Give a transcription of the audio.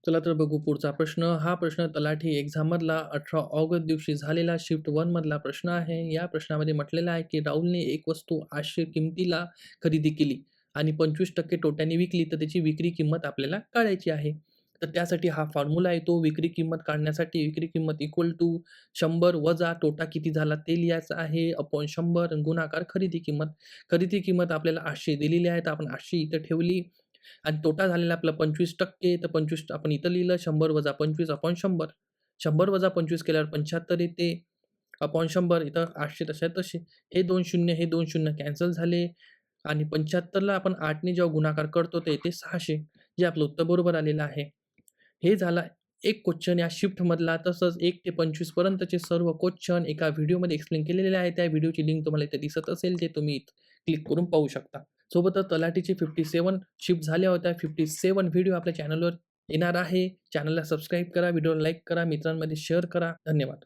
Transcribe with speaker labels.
Speaker 1: चला तर बघू पुढचा प्रश्न. हा प्रश्न तलाठी एक्झाममधला 18 ऑगस्ट दिवशी झालेला शिफ्ट 1 मधला प्रश्न आहे. या प्रश्नामध्ये म्हटलेलं आहे, की राहुलने एक वस्तू 800 किमतीला खरेदी केली आणि 25% तोट्याने विकली, तर त्याची विक्री किंमत आपल्याला काढायची आहे. तर त्यासाठी हा फॉर्म्युला येतो. विक्री किंमत काढण्यासाठी विक्री किंमत इक्वल टू 100 वजा तोटा किती झाला ते लिहायचं आहे अपॉन 100 गुणाकार खरेदी किंमत. खरेदी किंमत आपल्याला 800 दिलेली आहे, तर आपण 800 इथं ठेवली आणि तोटा झालेला आपला 25% तर 25 आपण इथं लिहिलं 100 वजा 25 अपॉन 100. 100 वजा 25 केल्यावर 75 येते अपॉन 100 इथं 800 तशा तसे. हे 2 शून्य हे 2 शून्य कॅन्सल झाले आणि 75ला आपण 8ने जेव्हा गुणाकार करतो तर येते 600 जे आपलं उत्तर बरोबर आलेलं आहे. हे झाला एक क्वेश्चन या शिफ्टमधला. तसंच 1 ते 25 पर्यंतचे सर्व क्वेश्चन एका व्हिडिओमध्ये एक्सप्लेन केलेले आहे. त्या व्हिडिओची लिंक तुम्हाला इथे दिसत असेल, ते तुम्ही क्लिक करून पाहू शकता. सोबतच तलाठीचे 57 शिफ्ट झाल्या होत्या. 57 व्हिडिओ आपल्या चॅनलवर येणार आहे. चॅनलला सबस्क्राईब करा, व्हिडिओला लाईक करा, मित्रांमध्ये शेअर करा. धन्यवाद.